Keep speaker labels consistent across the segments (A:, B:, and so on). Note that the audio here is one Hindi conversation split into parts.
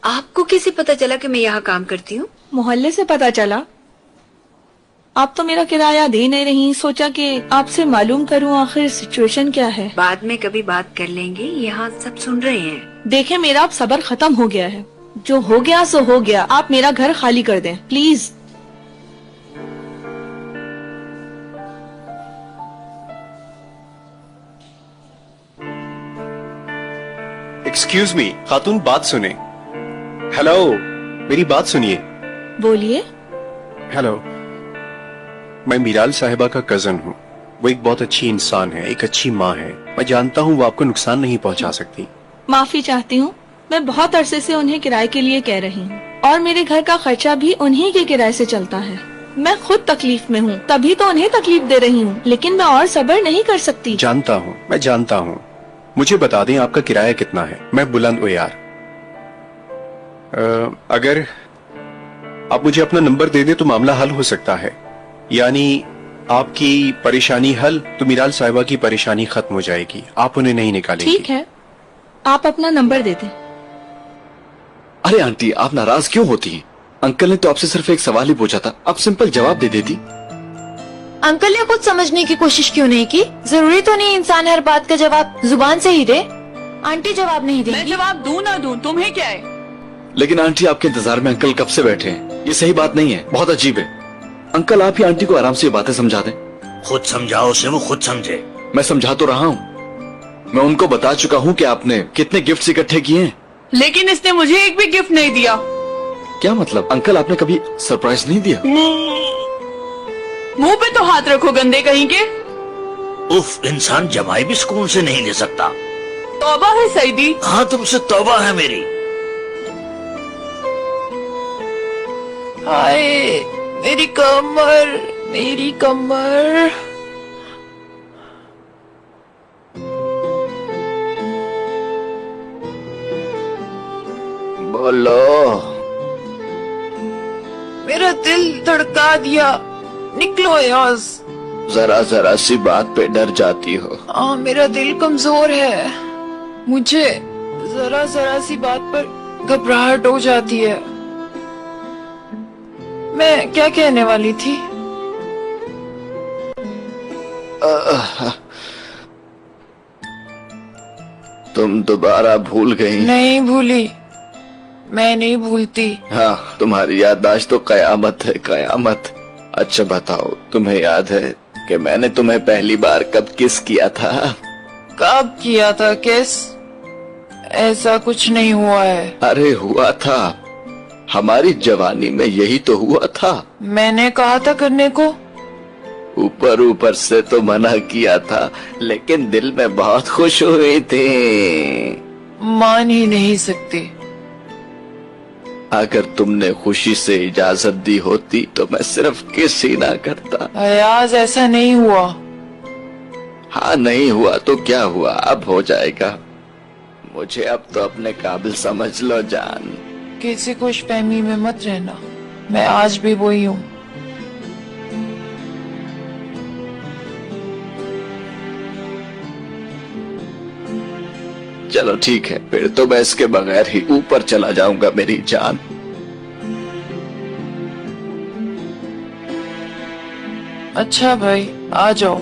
A: आपको कैसे पता चला कि मैं यहाँ काम करती हूँ?
B: मोहल्ले से पता चला। आप तो मेरा किराया दे नहीं रही, सोचा कि आपसे मालूम करूं आखिर सिचुएशन क्या है।
A: बाद में कभी बात कर लेंगे, यहाँ सब सुन रहे हैं।
B: देखें, मेरा अब सब्र खत्म हो गया है। जो हो गया सो हो गया। आप मेरा घर खाली कर दें प्लीज।
C: एक्सक्यूज मी खातून, बात सुने। हेलो, मेरी बात सुनिए।
B: बोलिए।
C: हेलो, मैं मीराल साहिबा का कजन हूँ। वो एक बहुत अच्छी इंसान है, एक अच्छी माँ है। मैं जानता हूँ वो आपको नुकसान नहीं पहुँचा सकती।
B: माफी चाहती हूँ, मैं बहुत अरसे से उन्हें किराए के लिए कह रही हूँ और मेरे घर का खर्चा भी उन्हीं के किराए से चलता है। मैं खुद तकलीफ में हूँ, तभी तो उन्हें तकलीफ दे रही हूँ, लेकिन मैं और सब्र नहीं कर सकती।
C: जानता हूँ, मैं जानता हूँ। मुझे बता दें आपका किराया कितना है। मैं बुलंद यार। अगर आप मुझे अपना नंबर दे दें तो मामला हल हो सकता है। यानी आपकी परेशानी हल तो मीराल साहिबा की परेशानी खत्म हो जाएगी। आप उन्हें नहीं निकालेंगी।
B: ठीक है, आप अपना नंबर दे दें।
D: अरे आंटी, आप नाराज क्यों होती हैं? अंकल ने तो आपसे सिर्फ एक सवाल ही पूछा था, आप सिंपल जवाब दे देती।
E: अंकल ने कुछ समझने की कोशिश क्यों नहीं की? जरूरी तो नहीं इंसान हर बात का जवाब जुबान से ही दे। आंटी जवाब नहीं देंगी।
B: मैं जवाब दूं ना दूं, तुम्हें क्या है?
D: लेकिन आंटी, आपके इंतजार में अंकल कब से बैठे हैं, ये सही बात नहीं है, बहुत अजीब है। अंकल, आप ही आंटी को आराम से ये बातें समझा दें।
F: खुद समझाओ उसे, वो खुद समझे।
D: मैं समझा तो रहा हूँ। मैं उनको बता चुका हूँ कि आपने कितने गिफ्ट्स इकट्ठे किए हैं।
B: लेकिन इसने मुझे एक भी गिफ्ट नहीं दिया।
D: क्या मतलब? अंकल, आपने कभी सरप्राइज नहीं दिया?
B: मुंह पे तो हाथ रखो गंदे कहीं के।
F: उफ, इंसान जमाई भी सुकून से नहीं ले सकता।
B: तौबा है सईदी।
F: हाँ, तुमसे तौबा है मेरी।
E: हाय मेरी कमर, मेरी कमर।
D: बोलो।
E: मेरा दिल धड़का दिया। निकलो यहाँ।
D: जरा जरा सी बात पे डर जाती हो।
E: हाँ, मेरा दिल कमजोर है। मुझे जरा जरा सी बात पर घबराहट हो जाती है। मैं क्या कहने वाली थी?
D: तुम दोबारा भूल गई?
E: नहीं भूली, मैं नहीं भूलती।
D: हाँ, तुम्हारी याददाश्त तो कयामत है, कयामत। अच्छा बताओ, तुम्हें याद है कि मैंने तुम्हें पहली बार कब किस किया था?
E: कब किया था किस? ऐसा कुछ नहीं हुआ है।
D: अरे हुआ था, हमारी जवानी में यही तो हुआ था।
E: मैंने कहा था करने को।
D: ऊपर ऊपर से तो मना किया था, लेकिन दिल में बहुत खुश हुए थे।
E: मान ही नहीं सकती।
D: अगर तुमने खुशी से इजाजत दी होती तो मैं सिर्फ किस ही ना करता।
E: अयाज, ऐसा नहीं हुआ।
D: हाँ, नहीं हुआ तो क्या हुआ, अब हो जाएगा। मुझे अब तो अपने काबिल समझ लो जान।
E: किसी खुशफहमी में मत रहना, मैं आज भी वही हूँ।
D: चलो ठीक है, फिर तो मैं इसके बगैर ही ऊपर चला जाऊंगा मेरी जान।
E: अच्छा भाई, आ जाओ।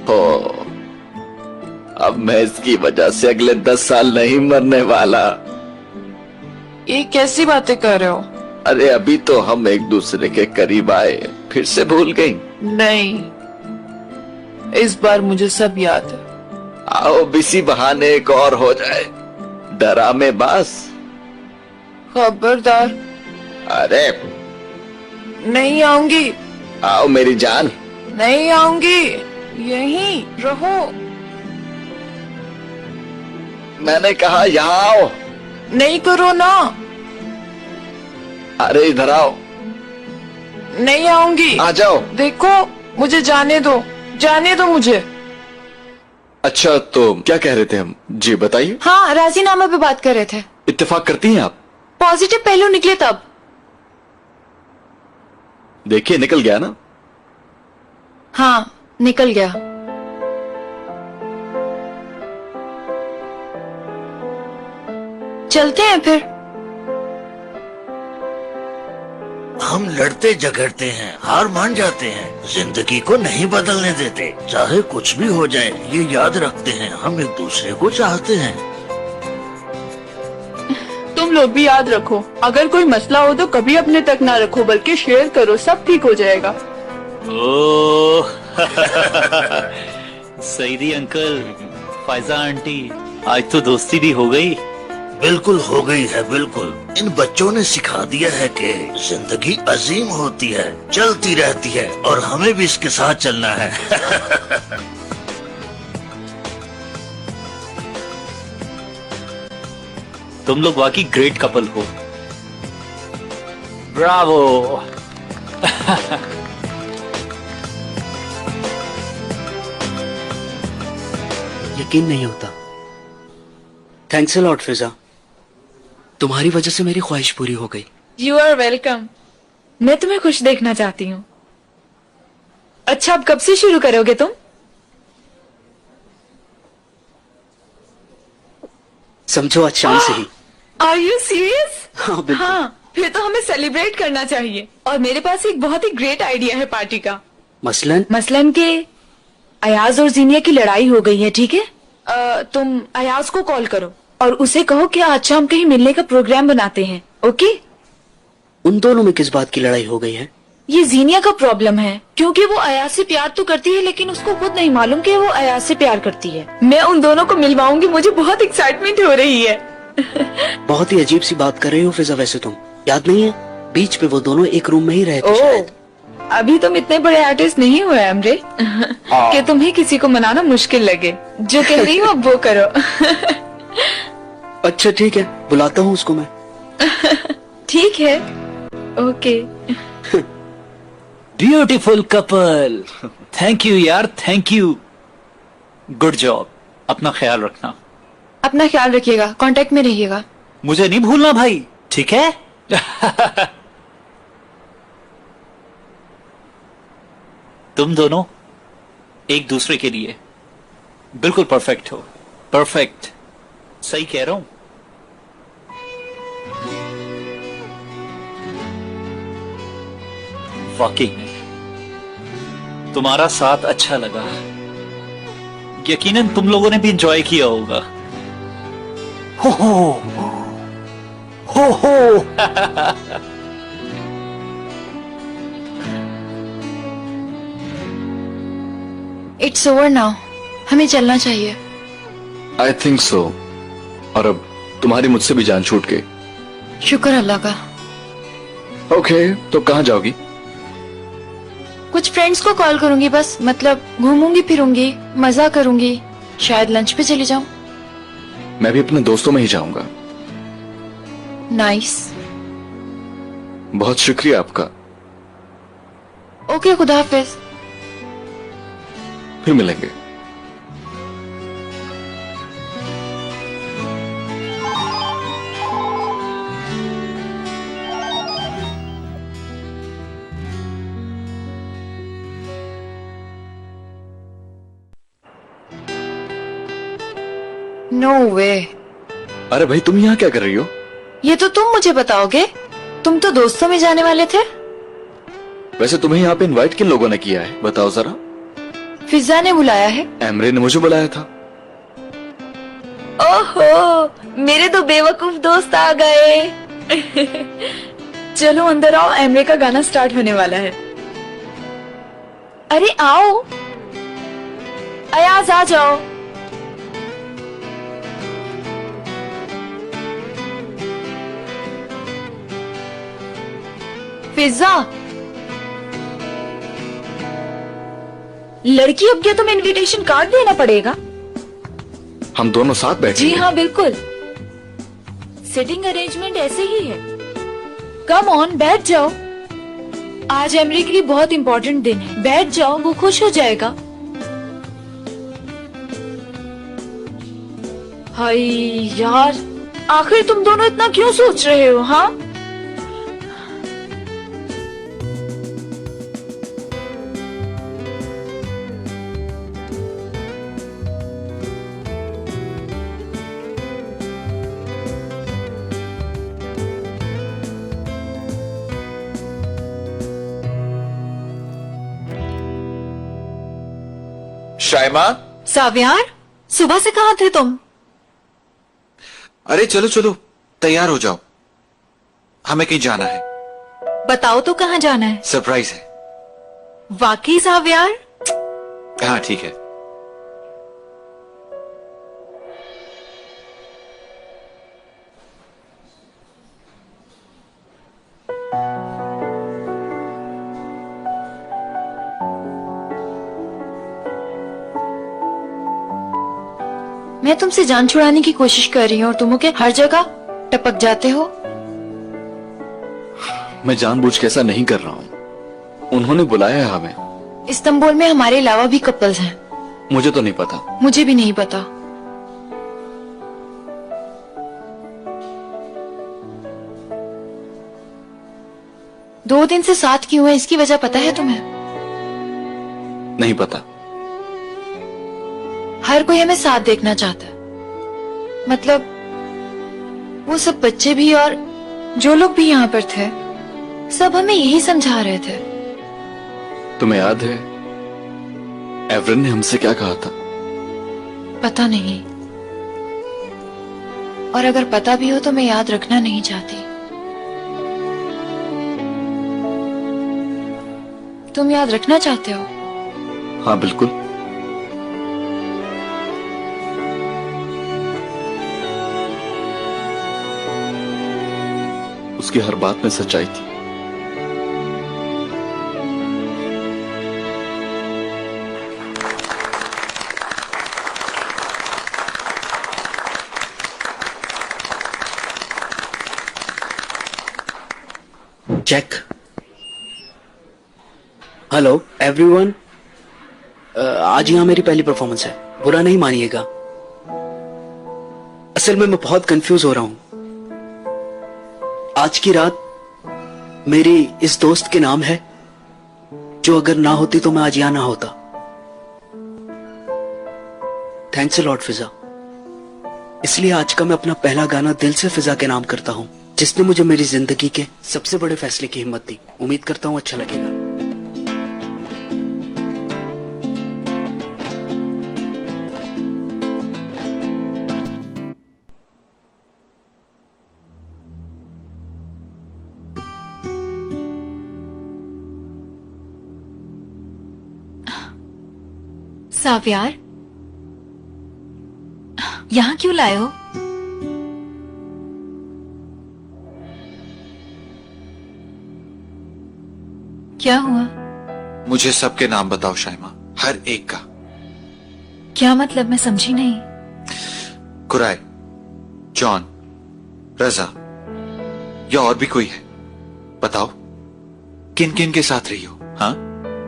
D: हो, अब मैं इसकी वजह से अगले 10 साल नहीं मरने वाला।
E: ये कैसी बातें कर रहे हो?
D: अरे अभी तो हम एक दूसरे के करीब आए, फिर से भूल गई?
E: नहीं, इस बार मुझे सब याद है।
D: आओ, इसी बहाने एक और हो जाए। डरा में बस।
E: खबरदार।
D: अरे
E: नहीं आऊंगी।
D: आओ मेरी जान।
E: नहीं आऊंगी, यहीं रहो।
D: मैंने कहा यहाँ आओ।
E: नहीं करो ना।
D: अरे इधर आओ।
E: नहीं आऊंगी।
D: आ जाओ।
E: देखो, मुझे जाने दो, जाने दो मुझे।
D: अच्छा, तो क्या कह रहे थे हम? जी बताइए।
E: हाँ, राजीनामे पे बात कर रहे थे।
D: इत्तेफाक करती हैं आप?
E: पॉजिटिव पहलू निकले तब।
D: देखिए, निकल गया ना।
E: हाँ, निकल गया। चलते हैं फिर।
F: हम लड़ते झगड़ते हैं, हार मान जाते हैं, जिंदगी को नहीं बदलने देते। चाहे कुछ भी हो जाए, ये याद रखते हैं, हम एक दूसरे को चाहते हैं।
B: तुम लोग भी याद रखो, अगर कोई मसला हो तो कभी अपने तक ना रखो, बल्कि शेयर करो, सब ठीक हो जाएगा।
G: ओह सईदी अंकल, फायजा आंटी, आज तो दोस्ती भी हो गई।
F: बिल्कुल हो गई है, बिल्कुल। इन बच्चों ने सिखा दिया है कि जिंदगी अजीम होती है, चलती रहती है, और हमें भी इसके साथ चलना है।
G: तुम लोग वाकई ग्रेट कपल हो। ब्रावो।
H: यकीन नहीं होता। थैंक्स अ लॉट फिजा, तुम्हारी वजह से मेरी ख्वाहिश पूरी हो गई।
E: You are welcome. मैं तुम्हें खुश देखना चाहती हूँ। अच्छा, अब कब से शुरू करोगे तुम?
H: समझो आज शाम से ही।
E: Are you serious?
H: हाँ बिल्कुल।
E: हाँ, फिर तो हमें सेलिब्रेट करना चाहिए। और मेरे पास एक बहुत ही ग्रेट आइडिया है पार्टी का। मसलन के अयाज और जीनिया की लड़ाई हो गई है, ठीक है? तुम अयाज को कॉल करो और उसे कहो कि आज शाम कहीं मिलने का प्रोग्राम बनाते हैं, ओके?
H: उन दोनों में किस बात की लड़ाई हो गई है?
E: ये जीनिया का प्रॉब्लम है, क्योंकि वो अयाज से प्यार तो करती है, लेकिन उसको खुद नहीं मालूम कि वो अयाज से प्यार करती है। मैं उन दोनों को मिलवाऊंगी, मुझे बहुत एक्साइटमेंट हो रही है।
H: बहुत ही अजीब सी बात कर रही हो फिजा। वैसे तुम याद नहीं है, बीच पे वो दोनों एक रूम में ही रहे थे शायद।
E: अभी तुम इतने बड़े आर्टिस्ट नहीं हुए अमरे कि तुम्हें किसी को मनाना मुश्किल लगे। जो कह रही हो अब वो करो।
H: अच्छा ठीक है, बुलाता हूँ उसको मैं।
E: ठीक है, okay.
G: Beautiful couple. Thank you यार, थैंक यू। Good job. अपना ख्याल रखना।
E: अपना ख्याल रखिएगा, कांटेक्ट में रहिएगा।
G: मुझे नहीं भूलना भाई, ठीक है? तुम दोनों एक दूसरे के लिए बिल्कुल परफेक्ट हो। परफेक्ट, सही कह रहा हूं? वाकई में तुम्हारा साथ अच्छा लगा। यकीनन तुम लोगों ने भी एंजॉय किया होगा। हो हो।
E: इट्स ओवर नाउ, हमें चलना चाहिए।
D: I think so. और अब तुम्हारी मुझसे भी जान छूट गई।
E: शुक्र अल्लाह का।
D: ओके, तो कहाँ जाओगी?
E: कुछ फ्रेंड्स को कॉल करूंगी बस, मतलब घूमूंगी फिरूंगी, मजा करूंगी, शायद लंच पे चली जाऊं।
D: मैं भी अपने दोस्तों में ही जाऊंगा।
E: नाइस।
D: बहुत शुक्रिया आपका।
E: ओके, खुदा हाफिज।
D: फिर मिलेंगे।
E: नो वे।
D: अरे भाई, तुम यहाँ क्या कर रही हो?
E: ये तो तुम मुझे बताओगे, तुम तो दोस्तों में जाने वाले थे।
D: वैसे तुम्हें यहाँ पे इनवाइट किन लोगों ने किया है, बताओ जरा।
E: फिजा ने बुलाया है।
D: एमरे ने मुझे बुलाया था।
E: ओहो, मेरे दो बेवकूफ दोस्त आ गए। चलो अंदर आओ, एमरे का गाना स्टार्ट होने वाला है। अरे आओ, अयाज आ जाओ। फिजा, लड़की अब क्या तुम्हें इनविटेशन कार्ड देना पड़ेगा?
D: हम दोनों साथ बैठे।
E: जी हाँ बिल्कुल, सिटिंग अरेंजमेंट ऐसे ही है। कम ऑन, बैठ जाओ। आज एमरी के लिए बहुत इंपॉर्टेंट दिन है, बैठ जाओ, वो खुश हो जाएगा। हाय यार, आखिर तुम दोनों इतना क्यों सोच रहे हो? हाँ,
D: शाइमा,
E: सावियार, सुबह से कहाँ थे तुम?
I: अरे चलो चलो, तैयार हो जाओ, हमें कहीं जाना है।
E: बताओ तो कहाँ जाना है?
I: सरप्राइज है।
E: वाकई सावियार?
I: हाँ ठीक है।
E: मैं तुमसे जान छुड़ाने की कोशिश कर रही हूँ और तुम के हर जगह टपक जाते हो।
D: मैं जानबूझ के ऐसा नहीं कर रहा हूँ, उन्होंने बुलाया है हमें।
E: इस्तांबुल में हमारे अलावा भी कपल्स हैं।
D: मुझे तो नहीं पता।
E: मुझे भी नहीं पता। दो दिन से साथ क्यों है, इसकी वजह पता है तुम्हें?
D: नहीं पता।
E: हर कोई हमें साथ देखना चाहता है, मतलब वो सब बच्चे भी और जो लोग भी यहाँ पर थे, सब हमें यही समझा रहे थे।
D: तुम्हें याद है एवरन ने हमसे क्या कहा था?
E: पता नहीं, और अगर पता भी हो तो मैं याद रखना नहीं चाहती। तुम याद रखना चाहते हो?
D: हाँ बिल्कुल। उसकी हर बात में सच्चाई थी।
H: चेक। हेलो एवरीवन, आज यहाँ मेरी पहली परफॉर्मेंस है, बुरा नहीं मानिएगा। असल में मैं बहुत कंफ्यूज हो रहा हूं। आज की रात मेरी इस दोस्त के नाम है, जो अगर ना होती तो मैं आज यहां ना होता। थैंक्स अ लॉट फिजा। इसलिए आज का मैं अपना पहला गाना दिल से फिजा के नाम करता हूं, जिसने मुझे मेरी जिंदगी के सबसे बड़े फैसले की हिम्मत दी। उम्मीद करता हूं अच्छा लगेगा।
E: सावियार, यहाँ क्यों लाए हो? क्या हुआ?
I: मुझे सबके नाम बताओ शाइमा, हर एक का।
E: क्या मतलब, मैं समझी नहीं।
I: कुराय, जॉन, रजा या और भी कोई है? बताओ किन किन के साथ रही हो? हाँ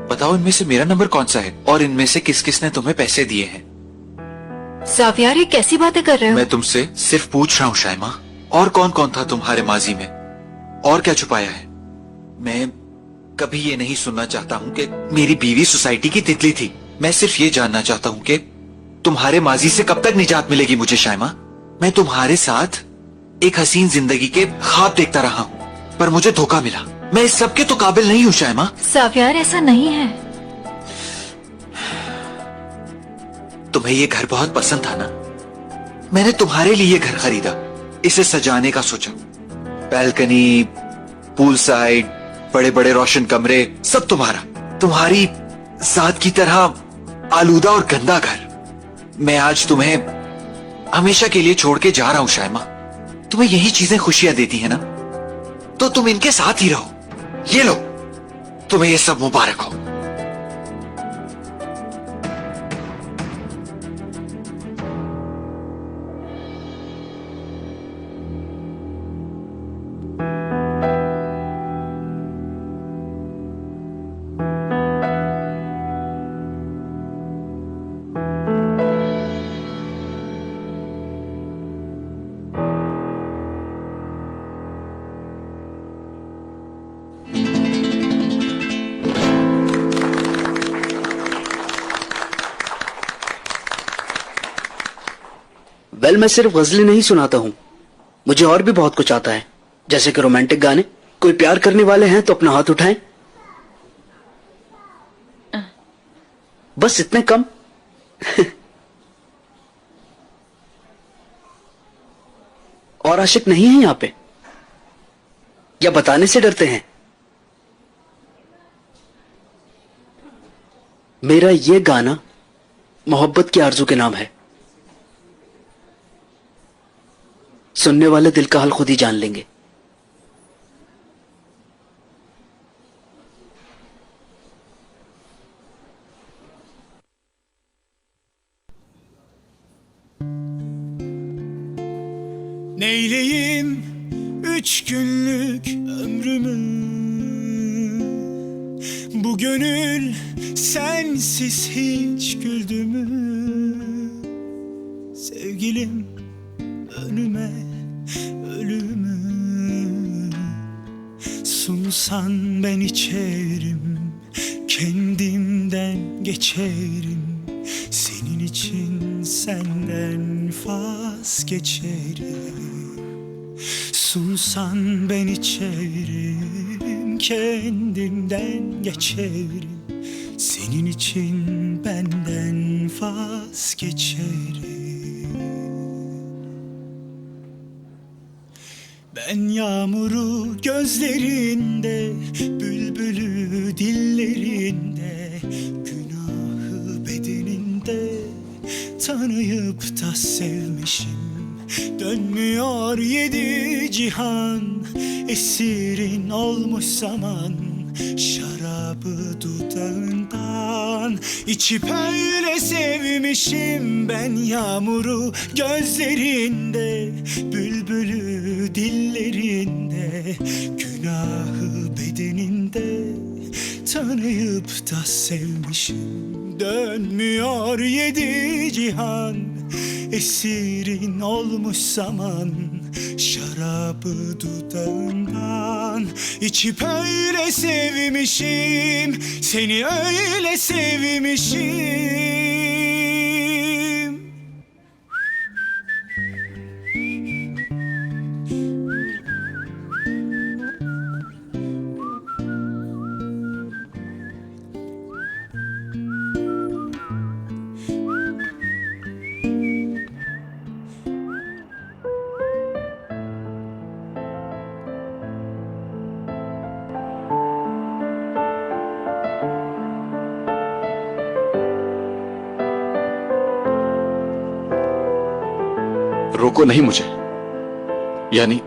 I: बताओ, इनमें से मेरा नंबर कौन सा है और इनमें से किस किस ने तुम्हें पैसे दिए हैं?
E: सावियार, ये कैसी बातें कर रहे हो?
I: मैं तुमसे सिर्फ पूछ रहा हूँ शाइमा, और कौन कौन था तुम्हारे माजी में, और क्या छुपाया है? मैं कभी ये नहीं सुनना चाहता हूँ कि मेरी बीवी सोसाइटी की तितली थी। मैं सिर्फ ये जानना चाहता हूँ कि तुम्हारे माजी से कब तक निजात मिलेगी मुझे शाइमा। मैं तुम्हारे साथ एक हसीन जिंदगी के ख्वाब देखता रहा हूँ, पर मुझे धोखा मिला। मैं इस सब के तो काबिल नहीं हूँ शाइमा।
E: सावियार, ऐसा नहीं है।
I: तुम्हें ये घर बहुत पसंद था ना? मैंने तुम्हारे लिए घर खरीदा, इसे सजाने का सोचा। बैल्कनी, पूल साइड, बड़े बड़े रोशन कमरे, सब तुम्हारा, तुम्हारी जात की तरह आलूदा और गंदा घर। मैं आज तुम्हें हमेशा के लिए छोड़ के जा रहा हूं शाइमा। तुम्हें यही चीजें खुशियां देती है ना, तो तुम इनके साथ ही रहो। ये लो, तुम्हें ये सब मुबारक हो।
H: वेल, मैं सिर्फ गजलें नहीं सुनाता हूँ, मुझे और भी बहुत कुछ आता है, जैसे कि रोमांटिक गाने। कोई प्यार करने वाले हैं तो अपना हाथ उठाएं। बस इतने कम और आशिक नहीं है यहाँ पे? या बताने से डरते हैं? मेरा ये गाना मोहब्बत की आरज़ू के नाम है। सुनने वाले दिल का हाल खुद ही जान लेंगे।
J: Neyleyim 3 günlük ömrümü, bu gönül sensiz hiç güldü mü? Sevgilim önüme ölümü sunsan ben içerim, kendimden geçerim. Senin için senden vazgeçerim. Sunsan ben içerim, kendimden geçerim. Senin için benden vazgeçerim. Ben yağmuru gözlerinde, bülbülü dillerinde, günahı bedeninde tanıyıp da sevmişim. Dönmüyor 7 cihan, esirin olmuş zaman. Şarabı dudağından içip öyle sevmişim. Ben yağmuru gözlerinde, bülbülü dillerinde, günahı bedeninde tanıyıp da sevmişim. Dönmüyor 7 cihan, esirin olmuş zaman. Şarabı dudağından içip öyle sevmişim. Seni öyle sevmişim.
D: रोको नहीं मुझे, यानी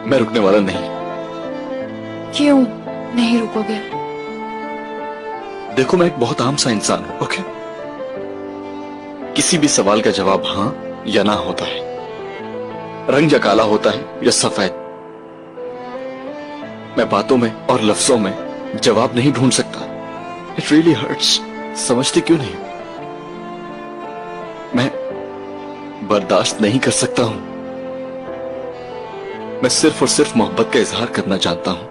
D: मैं रुकने वाला नहीं।
E: क्यों नहीं रुकोगे?
D: देखो, मैं एक बहुत आम सा इंसान हूं, ओके? किसी भी सवाल का जवाब हां या ना होता है, रंग या काला होता है या सफेद। मैं बातों में और लफ्जों में जवाब नहीं ढूंढ सकता। It really hurts. समझते क्यों नहीं? मैं बर्दाश्त नहीं कर सकता हूं। मैं सिर्फ और सिर्फ मोहब्बत का इजहार करना चाहता हूं।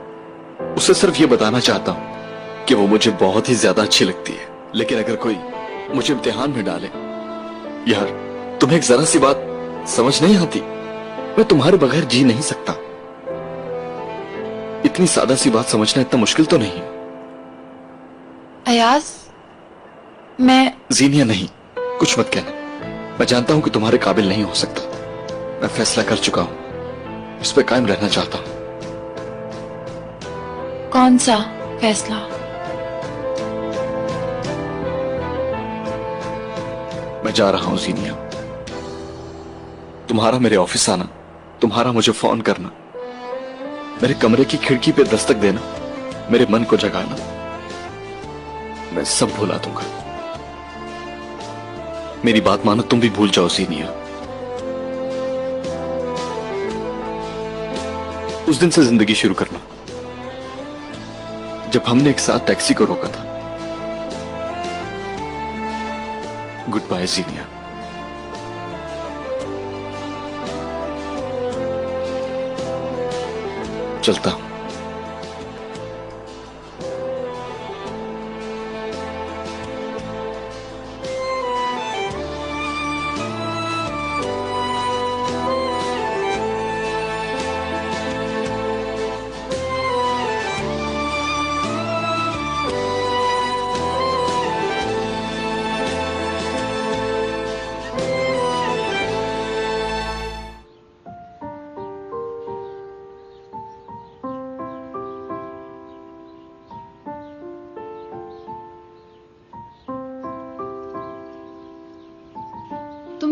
D: उसे सिर्फ ये बताना चाहता हूं कि वो मुझे बहुत ही ज्यादा अच्छी लगती है। लेकिन अगर कोई मुझे इम्तिहान में डाले, यार तुम्हें एक जरा सी बात समझ नहीं आती? मैं तुम्हारे बगैर जी नहीं सकता। इतनी सादा सी बात समझना इतना मुश्किल तो नहीं है।
E: अयाज, मैं
D: जीनिया नहीं, कुछ मत कहना। मैं जानता हूं कि तुम्हारे काबिल नहीं हो सकता। मैं फैसला कर चुका हूं, इस पे कायम रहना चाहता हूं।
E: कौन सा फैसला?
D: मैं जा रहा हूं जीनिया। तुम्हारा मेरे ऑफिस आना, तुम्हारा मुझे फोन करना, मेरे कमरे की खिड़की पे दस्तक देना, मेरे मन को जगाना, मैं सब भुला दूंगा। मेरी बात मानो, तुम भी भूल जाओ जीनिया। उस दिन से जिंदगी शुरू करना जब हमने एक साथ टैक्सी को रोका था। Goodbye Jinia. चलता हूं।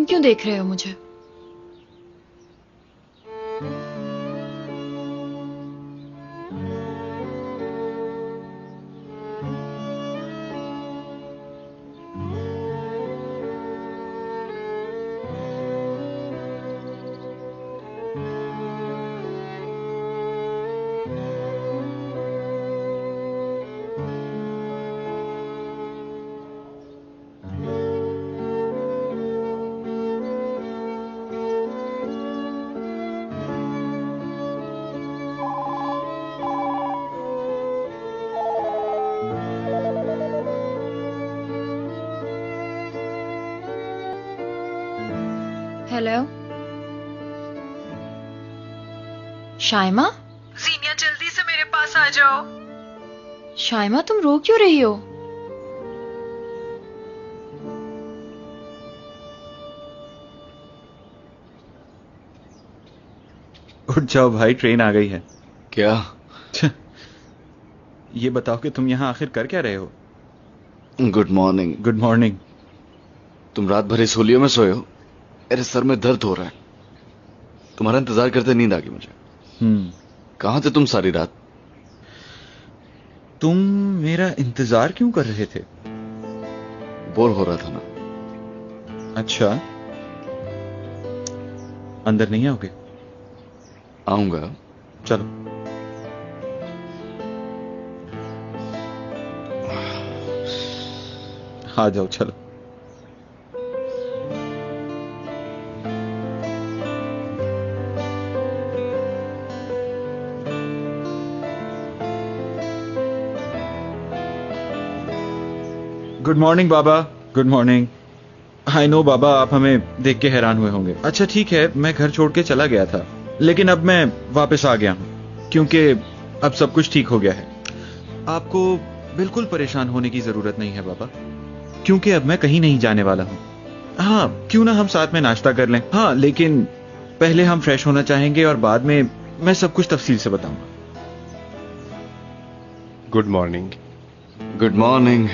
E: क्यों देख रहे हो मुझे? हेलो शाइमा?
B: जीनिया जल्दी से मेरे पास आ जाओ।
E: शाइमा तुम रो क्यों रही हो?
K: उठ जाओ भाई, ट्रेन आ गई है।
D: क्या?
K: ये बताओ कि तुम यहाँ आखिर कर क्या रहे हो?
D: Good morning.
K: Good morning.
D: तुम रात भर इस होलियो में सोए हो? मेरे सर में दर्द हो रहा है। तुम्हारा इंतजार करते नींद आ गई मुझे। कहां थे तुम सारी रात?
K: तुम मेरा इंतजार क्यों कर रहे थे?
D: बोर हो रहा था ना।
K: अच्छा, अंदर नहीं आओगे?
D: आऊंगा।
K: चलो। आ जाओ, चलो। Good morning Baba. Good morning. I know Baba, आप हमें देख के हैरान हुए होंगे। अच्छा ठीक है, मैं घर छोड़ के चला गया था, लेकिन अब मैं वापस आ गया हूं क्योंकि अब सब कुछ ठीक हो गया है। आपको बिल्कुल परेशान होने की जरूरत नहीं है बाबा, क्योंकि अब मैं कहीं नहीं जाने वाला हूं। हाँ, क्यों ना हम साथ में नाश्ता कर लें? हाँ, लेकिन पहले हम फ्रेश होना चाहेंगे और बाद में मैं सब कुछ तफसील से बताऊंगा।
C: Good morning.
D: Good morning.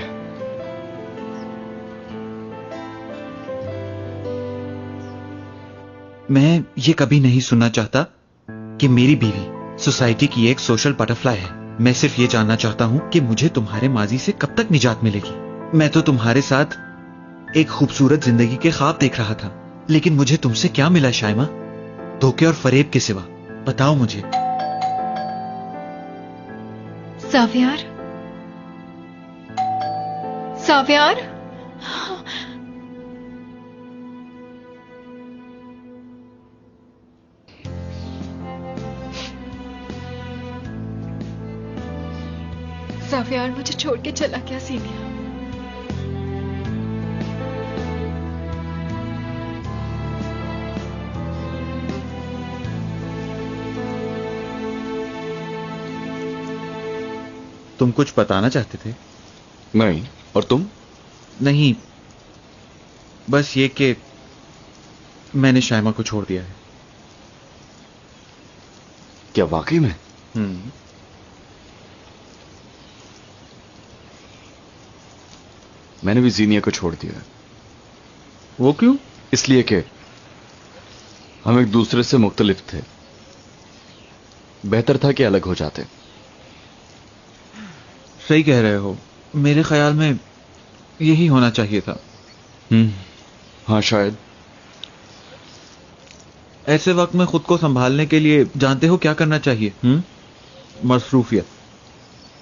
K: मैं ये कभी नहीं सुनना चाहता कि मेरी बीवी सोसाइटी की एक सोशल बटरफ्लाई है। मैं सिर्फ ये जानना चाहता हूं कि मुझे तुम्हारे माजी से कब तक निजात मिलेगी। मैं तो तुम्हारे साथ एक खूबसूरत जिंदगी के ख्वाब देख रहा था, लेकिन मुझे तुमसे क्या मिला शाइमा? धोखे और फरेब के सिवा। बताओ मुझे।
E: साफियार, साफियार, साफियार मुझे छोड़ के चला गया सीनिया।
K: तुम कुछ बताना चाहते थे?
D: नहीं। और तुम?
K: नहीं, बस ये कि मैंने शाइमा को छोड़ दिया है।
D: क्या वाकई में? मैंने भी जीनिया को छोड़ दिया है।
K: वो क्यों?
D: इसलिए कि हम एक दूसरे से मुख्तलिफ थे। बेहतर था कि अलग हो जाते।
K: सही कह रहे हो, मेरे ख्याल में यही होना चाहिए था।
D: हाँ शायद।
K: ऐसे वक्त में खुद को संभालने के लिए जानते हो क्या करना चाहिए? मसरूफियत।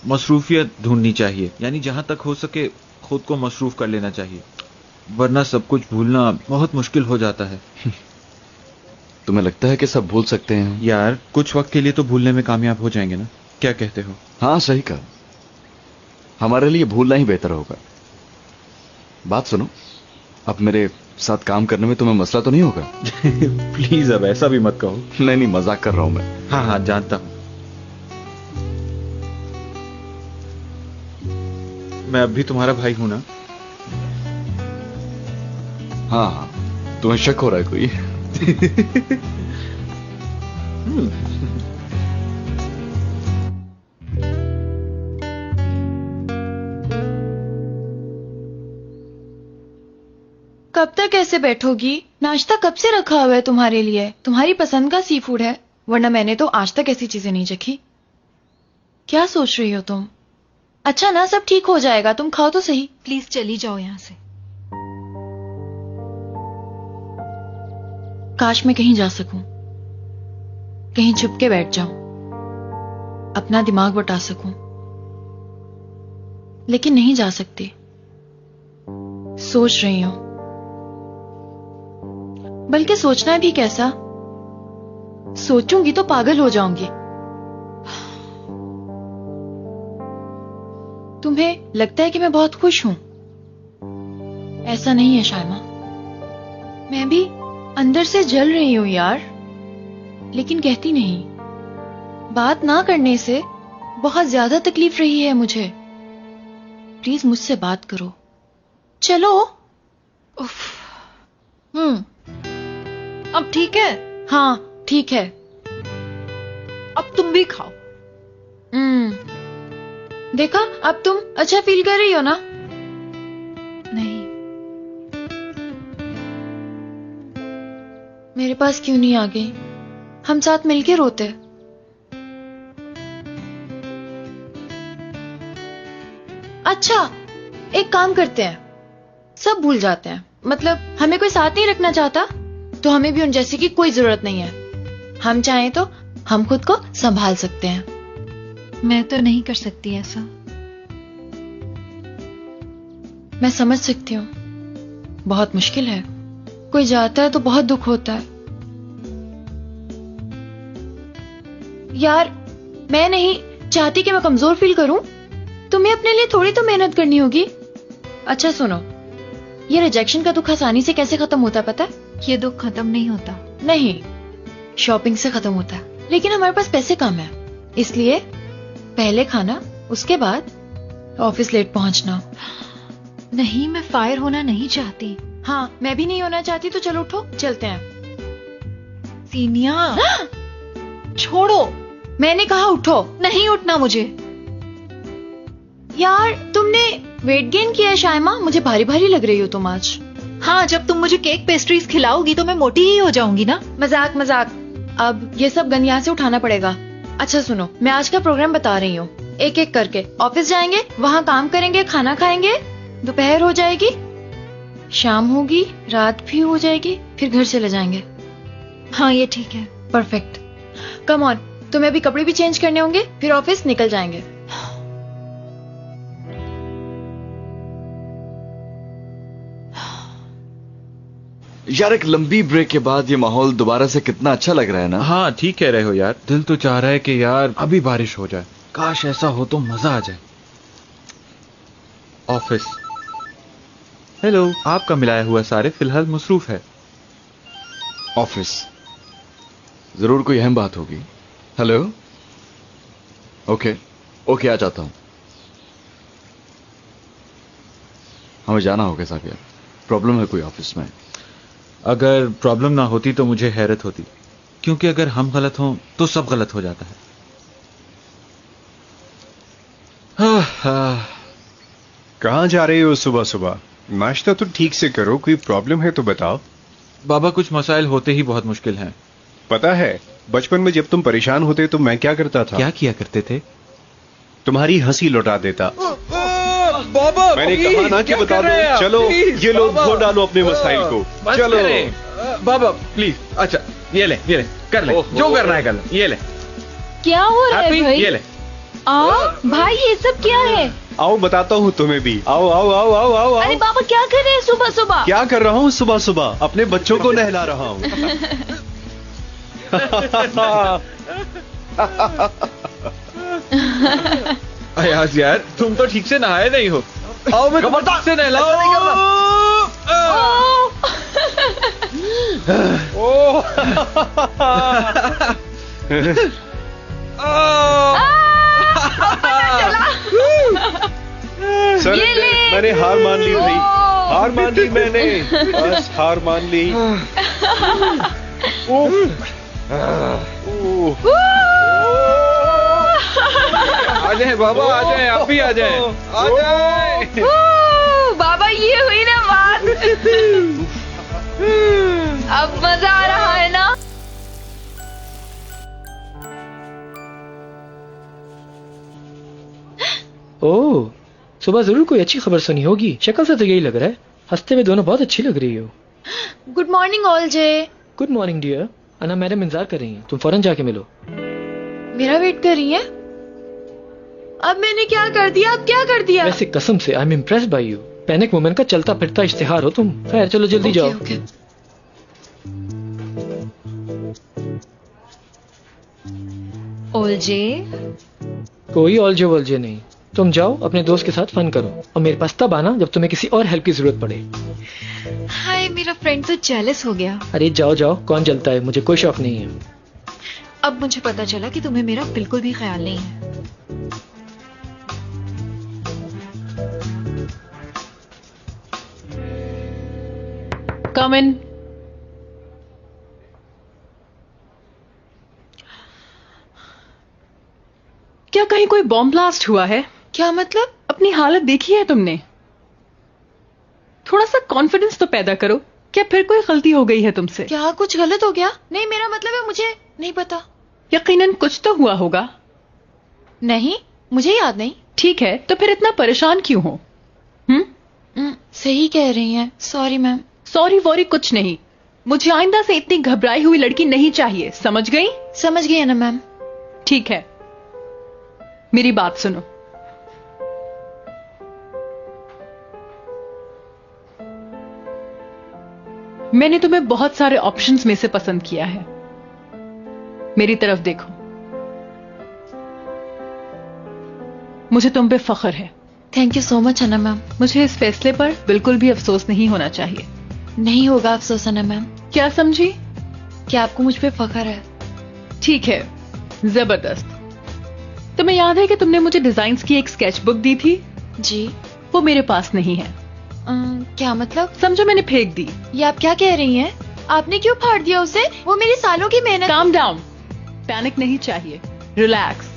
K: मसरूफियत ढूंढनी चाहिए, यानी जहां तक हो सके खुद को मसरूफ कर लेना चाहिए, वरना सब कुछ भूलना बहुत मुश्किल हो जाता है।
D: तुम्हें लगता है कि सब भूल सकते हैं?
K: यार, कुछ वक्त के लिए तो भूलने में कामयाब हो जाएंगे ना, क्या कहते हो?
D: हाँ सही कहा। हमारे लिए भूलना ही बेहतर होगा। बात सुनो, अब मेरे साथ काम करने में तुम्हें मसला तो नहीं होगा?
K: प्लीज अब ऐसा भी मत कहो।
D: नहीं नहीं, मजाक कर रहा हूं मैं।
K: हाँ हाँ, जानता हूं। मैं अब भी तुम्हारा भाई हूं ना?
D: हाँ हाँ, तुम्हें शक हो रहा है कोई?
E: कब तक ऐसे बैठोगी? नाश्ता कब से रखा हुआ है तुम्हारे लिए? तुम्हारी पसंद का सी फूड है, वरना मैंने तो आज तक ऐसी चीजें नहीं चखी। क्या सोच रही हो तुम? अच्छा ना, सब ठीक हो जाएगा, तुम खाओ तो सही।
L: प्लीज चली जाओ यहाँ से।
E: काश मैं कहीं जा सकूं, कहीं छुप के बैठ जाऊं, अपना दिमाग बटा सकूं, लेकिन नहीं जा सकती। सोच रही हूं, बल्कि सोचना भी कैसा, सोचूंगी तो पागल हो जाऊंगी। तुम्हें लगता है कि मैं बहुत खुश हूं? ऐसा नहीं है शायमा, मैं भी अंदर से जल रही हूं यार, लेकिन कहती नहीं। बात ना करने से बहुत ज्यादा तकलीफ रही है मुझे। प्लीज मुझसे बात करो, चलो। उफ।
L: अब ठीक है?
E: हाँ ठीक है।
L: अब तुम भी खाओ।
E: देखा, अब तुम अच्छा फील कर रही हो ना?
L: नहीं,
E: मेरे पास क्यों नहीं आ गई? हम साथ मिलके रोते। अच्छा, एक काम करते हैं, सब भूल जाते हैं। मतलब हमें कोई साथ नहीं रखना चाहता तो हमें भी उन जैसे की कोई जरूरत नहीं है। हम चाहें तो हम खुद को संभाल सकते हैं।
L: मैं तो नहीं कर सकती ऐसा।
E: मैं समझ सकती हूँ, बहुत मुश्किल है। कोई जाता है तो बहुत दुख होता है। यार, मैं नहीं चाहती कि मैं कमजोर फील करूं। तुम्हें अपने लिए थोड़ी तो मेहनत करनी होगी। अच्छा सुनो, ये रिजेक्शन का दुख आसानी से कैसे खत्म होता है पता है?
L: ये दुख खत्म नहीं होता।
E: नहीं, शॉपिंग से खत्म होता है। लेकिन हमारे पास पैसे कम है, इसलिए पहले खाना, उसके बाद ऑफिस लेट पहुंचना।
L: नहीं, मैं फायर होना नहीं चाहती।
E: हाँ, मैं भी नहीं होना चाहती। तो चलो उठो, चलते हैं।
L: सीनिया, छोड़ो।
E: मैंने कहा उठो।
L: नहीं उठना मुझे।
E: यार, तुमने वेट गेन किया है शायमा, मुझे भारी भारी लग रही हो तुम आज।
L: हाँ, जब तुम मुझे केक पेस्ट्रीज खिलाओगी तो मैं मोटी ही हो जाऊंगी ना।
E: मजाक मजाक, अब ये सब गन यहाँ से उठाना पड़ेगा। अच्छा सुनो, मैं आज का प्रोग्राम बता रही हूँ। एक एक करके ऑफिस जाएंगे, वहाँ काम करेंगे, खाना खाएंगे, दोपहर हो जाएगी, शाम होगी, रात भी हो जाएगी, फिर घर चले जाएंगे।
L: हाँ, ये ठीक है।
E: परफेक्ट। कम ऑन, तुम्हें अभी कपड़े भी चेंज करने होंगे, फिर ऑफिस निकल जाएंगे।
D: यार, एक लंबी ब्रेक के बाद ये माहौल दोबारा से कितना अच्छा लग रहा है ना।
K: हाँ ठीक कह रहे हो यार, दिल तो चाह रहा है कि यार अभी बारिश हो जाए। काश ऐसा हो तो मजा आ जाए। ऑफिस। हेलो, आपका मिलाया हुआ सारे फिलहाल मसरूफ है।
D: ऑफिस, जरूर कोई अहम बात होगी। हेलो, ओके आ जाता हूं। हमें जाना होगा साहब यार, प्रॉब्लम है कोई ऑफिस में।
K: अगर प्रॉब्लम ना होती तो मुझे हैरत होती, क्योंकि अगर हम गलत हों तो सब गलत हो जाता है।
C: कहाँ जा रहे हो सुबह सुबह? नाश्ता तो ठीक से करो, कोई प्रॉब्लम है तो बताओ।
K: बाबा, कुछ मसाइल होते ही बहुत मुश्किल हैं।
C: पता है, बचपन में जब तुम परेशान होते तो मैं क्या करता था?
K: क्या किया करते थे?
C: तुम्हारी हंसी लौटा देता।
K: बाबा,
C: मैंने कहा ना कि बता दो। चलो ये लो, धो डालो अपने मसाइल को। चलो
K: बाबा प्लीज। अच्छा ये ले कर ले, जो करना है कर ले। ये ले।
E: क्या हो रहा है भाई?
K: ये ले।
E: भाई ये सब क्या है?
C: आओ बताता हूँ तुम्हें भी। आओ आओ आओ आओ आओ
E: अरे
C: आओ।
E: बाबा क्या कर रहे हैं सुबह सुबह?
C: क्या कर रहा हूँ सुबह सुबह? अपने बच्चों को नहला रहा हूँ।
K: अयाज यार, तुम तो ठीक से नहाए नहीं हो। आओ मैं तुम्हें ठीक से नहलाऊं।
C: सर, मैंने हार मान ली भाई, हार मान ली मैंने, बस हार मान ली।
K: आ जाए बाबा, आ जाए, आप भी आ जाए, आ जाए।
E: बाबा ये हुई ना बात। अब मजा आ रहा है ना?
M: ओह, सुबह जरूर कोई अच्छी खबर सुनी होगी। शक्ल से तो यही लग रहा है। हंसते हुए दोनों बहुत अच्छी लग रही हो।
L: गुड मॉर्निंग ऑल जे।
M: Good morning dear. Anna madam इंतजार कर रही हैं, तुम फौरन जाके मिलो।
L: मेरा वेट कर रही है? अब मैंने क्या कर दिया? अब क्या कर दिया?
M: वैसे कसम से I am impressed by you. Panic woman का चलता फिरता इश्तिहार हो तुम। खैर चलो जल्दी जाओ।
L: ओलजे,
M: कोई ऑलजे वॉलजे नहीं। तुम जाओ अपने दोस्त के साथ फन करो और मेरे पास तब आना जब तुम्हें किसी और हेल्प की जरूरत पड़े।
L: हाय मेरा फ्रेंड तो जेलस हो गया।
M: अरे जाओ जाओ, कौन जलता है, मुझे कोई शौक नहीं है।
L: अब मुझे पता चला कि तुम्हें मेरा बिल्कुल भी ख्याल नहीं है।
E: कम इन। क्या कहीं कोई बॉम्ब ब्लास्ट हुआ है?
L: क्या मतलब?
E: अपनी हालत देखी है तुमने? थोड़ा सा कॉन्फिडेंस तो पैदा करो। क्या फिर कोई गलती हो गई है तुमसे?
L: क्या कुछ गलत हो गया? नहीं, मेरा मतलब है मुझे नहीं पता।
E: यकीनन कुछ तो हुआ होगा।
L: नहीं, मुझे याद नहीं।
E: ठीक है, तो फिर इतना परेशान क्यों हो?
L: सही कह रही हैं। Sorry ma'am.
E: सॉरी वॉरी कुछ नहीं। मुझे आइंदा से इतनी घबराई हुई लड़की नहीं चाहिए, समझ गई?
L: समझ गई है ना मैम।
E: ठीक है, मेरी बात सुनो। मैंने तुम्हें बहुत सारे ऑप्शंस में से पसंद किया है। मेरी तरफ देखो। मुझे तुम पे फख्र है।
L: थैंक यू सो मच अना मैम।
E: मुझे इस फैसले पर बिल्कुल भी अफसोस नहीं होना चाहिए।
L: नहीं होगा अफसोस अना मैम।
E: क्या समझी?
L: कि आपको मुझ पे फख्र है।
E: ठीक है, जबरदस्त। तुम्हें याद है कि तुमने मुझे डिजाइन्स की एक स्केच बुक दी थी?
L: जी।
E: वो मेरे पास नहीं है।
L: क्या मतलब?
E: समझो मैंने फेंक दी।
L: ये आप क्या कह रही हैं? आपने क्यों फाड़ दिया उसे? वो मेरी सालों की मेहनत।
E: Calm down. पैनिक नहीं चाहिए, रिलैक्स।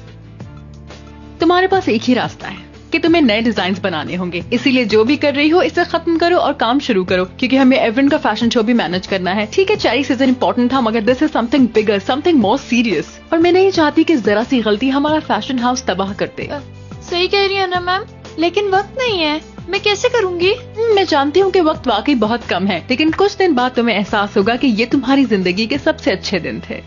E: तुम्हारे पास एक ही रास्ता है कि तुम्हें नए डिजाइन बनाने होंगे। इसीलिए जो भी कर रही हो इसे खत्म करो और काम शुरू करो, क्योंकि हमें एवरेन का फैशन शो भी मैनेज करना है। ठीक है, चेरी सीजन इंपॉर्टेंट था, मगर this is something bigger, something more serious. और मैं नहीं चाहती कि जरा सी गलती हमारा फैशन हाउस तबाह कर दे।
L: सही कह रही है ना मैम, लेकिन वक्त नहीं है। मैं कैसे करूंगी?
E: मैं जानती हूँ कि वक्त वाकई बहुत कम है, लेकिन कुछ दिन बाद तुम्हें एहसास होगा कि ये तुम्हारी जिंदगी के सबसे अच्छे दिन थे।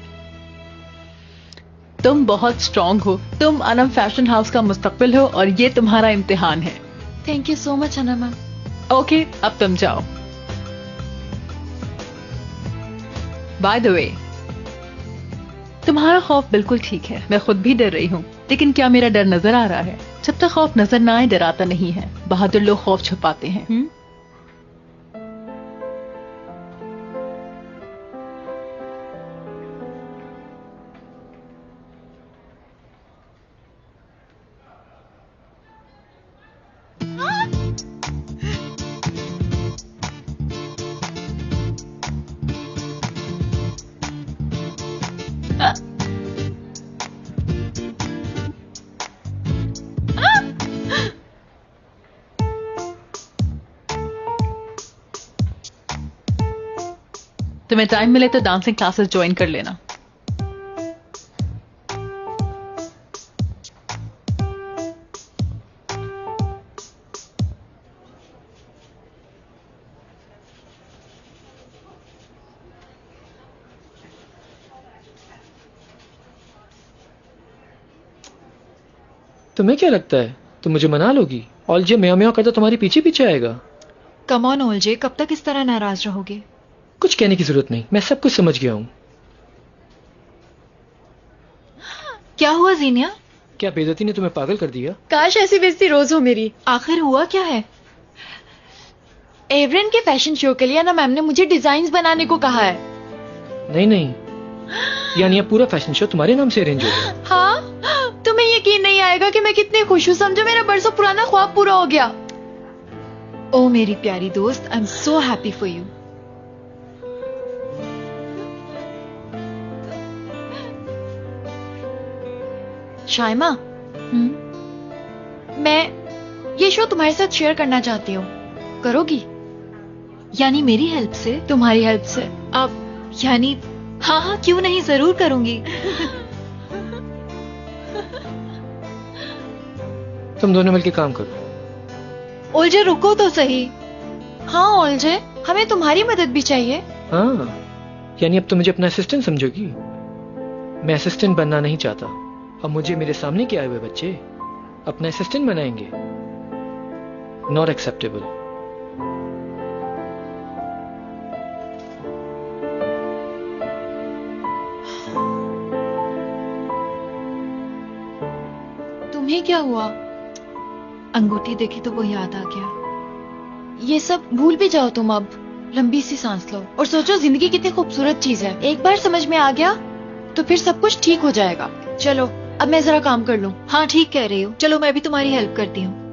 E: तुम बहुत स्ट्रांग हो। तुम अनम फैशन हाउस का मुस्तकबिल हो और ये तुम्हारा इम्तिहान है।
L: थैंक यू सो मच अना मैम।
E: ओके, अब तुम जाओ। बाय द वे, तुम्हारा खौफ बिल्कुल ठीक है। मैं खुद भी डर रही हूँ, लेकिन क्या मेरा डर नजर आ रहा है? जब तक खौफ नजर ना आए डराता नहीं है। बहादुर लोग खौफ छुपाते हैं। तुम्हें टाइम मिले तो डांसिंग क्लासेस ज्वाइन कर लेना।
M: तुम्हें क्या लगता है तुम मुझे मना लोगी? ऑलजे म्याओ म्याओ करता तुम्हारे पीछे पीछे आएगा।
L: कम ऑन ओलजे, कब तक इस तरह नाराज रहोगे?
M: कुछ कहने की जरूरत नहीं, मैं सब कुछ समझ गया हूँ।
L: क्या हुआ जीनिया?
M: क्या बेइज्जती ने तुम्हें पागल कर दिया?
L: काश ऐसी बेइज्जती रोज हो मेरी। आखिर हुआ क्या है? एवरेन के फैशन शो के लिए ना मैम ने मुझे डिजाइन्स बनाने को कहा है।
M: नहीं नहीं, यानी अब पूरा फैशन शो तुम्हारे नाम से अरेंज होगा?
L: हाँ, तुम्हें यकीन नहीं आएगा कि मैं कितनी खुश हूँ। समझो मेरा बरसों पुराना ख्वाब पूरा हो गया। ओ मेरी प्यारी दोस्त, I am so happy for you. Shaima, मैं ये शो तुम्हारे साथ शेयर करना चाहती हूँ। करोगी? यानी मेरी हेल्प से?
E: तुम्हारी हेल्प से।
L: अब यानी हाँ हाँ क्यों नहीं, जरूर करूंगी।
M: तुम दोनों मिलकर काम करो।
L: ओलजे रुको तो सही।
E: हाँ ओलजे, हमें तुम्हारी मदद भी चाहिए।
M: हाँ, यानी अब तुम मुझे अपना असिस्टेंट समझोगी? मैं असिस्टेंट बनना नहीं चाहता। अब मुझे मेरे सामने के आए हुए बच्चे अपना असिस्टेंट बनाएंगे। Not acceptable.
E: तुम्हें क्या हुआ?
L: अंगूठी देखी तो वो याद आ गया।
E: ये सब भूल भी जाओ तुम अब। लंबी सी सांस लो और सोचो जिंदगी कितनी खूबसूरत चीज है। एक बार समझ में आ गया तो फिर सब कुछ ठीक हो जाएगा। चलो अब मैं जरा काम कर लूं।
L: हाँ ठीक कह रही हो, चलो मैं भी तुम्हारी हेल्प करती हूँ।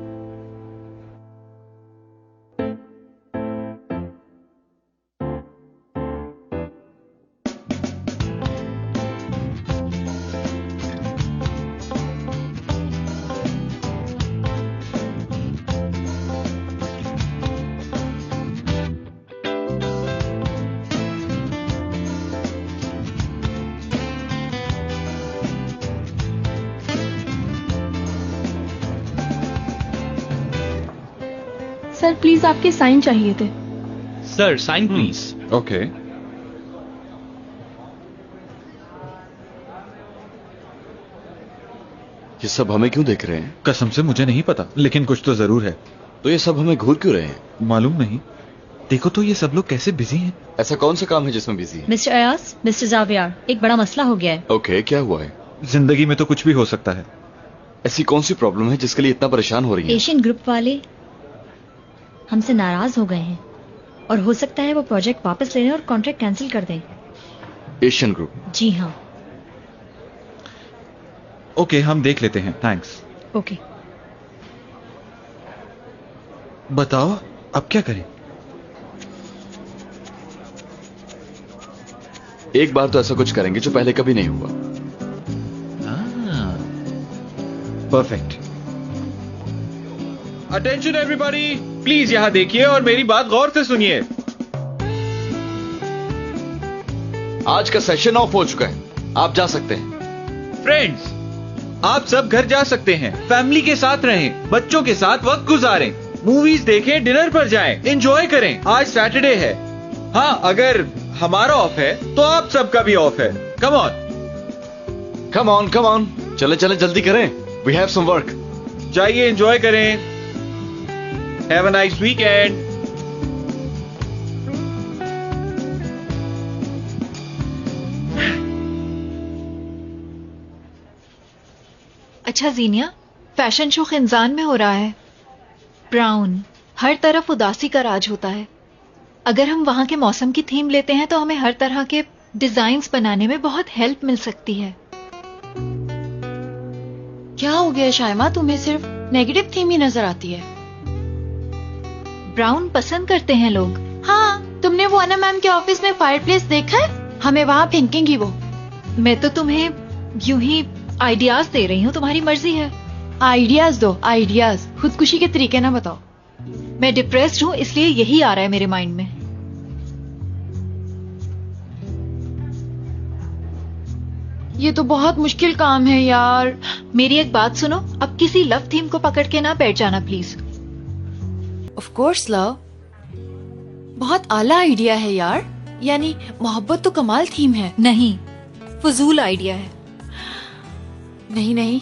B: सर प्लीज आपके साइन चाहिए थे।
G: Sir sign please.
K: ओके।
D: ये सब हमें क्यों देख रहे हैं?
K: कसम से मुझे नहीं पता, लेकिन कुछ तो जरूर है।
D: तो ये सब हमें घूर क्यों रहे हैं?
K: मालूम नहीं। देखो तो ये सब लोग कैसे बिजी हैं।
D: ऐसा कौन सा काम है जिसमें बिजी है?
N: मिस्टर अयाज, मिस्टर जावियार, एक बड़ा मसला हो गया है।
D: ओके, क्या हुआ है?
K: जिंदगी में तो कुछ भी हो सकता है।
D: ऐसी कौन सी प्रॉब्लम है जिसके लिए इतना परेशान हो रही है?
N: एशियन ग्रुप वाले हमसे नाराज हो गए हैं और हो सकता है वो प्रोजेक्ट वापस ले लें और कॉन्ट्रैक्ट कैंसिल कर दें।
D: Asian group?
N: जी हाँ।
K: ओके, हम देख लेते हैं। थैंक्स।
N: ओके।
K: बताओ अब क्या करें?
D: एक बार तो ऐसा कुछ करेंगे जो पहले कभी नहीं हुआ।
K: परफेक्ट। अटेंशन एवरीबॉडी, प्लीज यहां देखिए और मेरी बात गौर से सुनिए।
D: आज का सेशन ऑफ हो चुका है, आप जा सकते हैं।
K: फ्रेंड्स, आप सब घर जा सकते हैं। फैमिली के साथ रहें, बच्चों के साथ वक्त गुजारें, मूवीज देखें, डिनर पर जाएं, एंजॉय करें। आज सैटरडे है। हाँ, अगर हमारा ऑफ है तो आप सबका भी ऑफ है। Come on,
D: come on, come on, चले चले जल्दी करें। We have some work.
K: जाइए, एंजॉय करें। Have a nice weekend.
L: अच्छा जीनिया, फैशन शो खिंजान में हो रहा है। ब्राउन, हर तरफ उदासी का राज होता है। अगर हम वहां के मौसम की थीम लेते हैं तो हमें हर तरह के डिजाइन्स बनाने में बहुत हेल्प मिल सकती है।
E: क्या हो गया शायमा, तुम्हें सिर्फ नेगेटिव थीम ही नजर आती है?
L: ब्राउन पसंद करते हैं लोग।
E: हाँ, तुमने वो अना मैम के ऑफिस में फायरप्लेस देखा है? हमें वहां फेंकेंगी वो।
L: मैं तो तुम्हें यूं ही आइडियाज दे रही हूँ, तुम्हारी मर्जी है।
E: आइडियाज दो, आइडियाज। खुदकुशी के तरीके ना बताओ।
L: मैं डिप्रेस्ड हूँ, इसलिए यही आ रहा है मेरे माइंड में।
E: ये तो बहुत मुश्किल काम है यार।
L: मेरी एक बात सुनो, अब किसी लव थीम को पकड़ के ना बैठ जाना प्लीज।
E: ऑफ कोर्स लव, बहुत आला आइडिया है यार। यानी मोहब्बत तो कमाल थीम है।
L: नहीं, फजूल आइडिया है।
E: नहीं नहीं,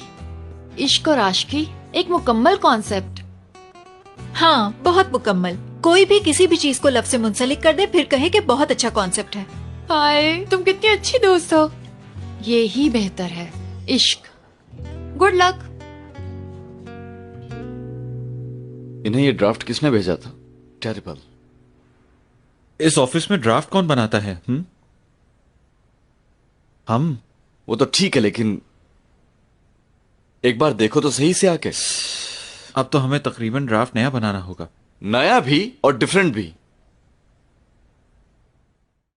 E: इश्क और आशिकी एक मुकम्मल कॉन्सेप्ट।
L: हाँ, बहुत मुकम्मल। कोई भी किसी भी चीज को लव से मुंसलिक कर दे फिर कहे कि बहुत अच्छा कॉन्सेप्ट है।
E: हाय, तुम कितनी अच्छी दोस्त हो। ये ही बेहतर है, इश्क। Good luck.
D: इन्हें ये ड्राफ्ट किसने भेजा था? टेरिबल।
K: इस ऑफिस में ड्राफ्ट कौन बनाता है? हम।
D: वो तो ठीक है, लेकिन एक बार देखो तो सही से आके।
K: अब तो हमें तकरीबन ड्राफ्ट नया बनाना होगा।
D: नया भी और डिफरेंट भी।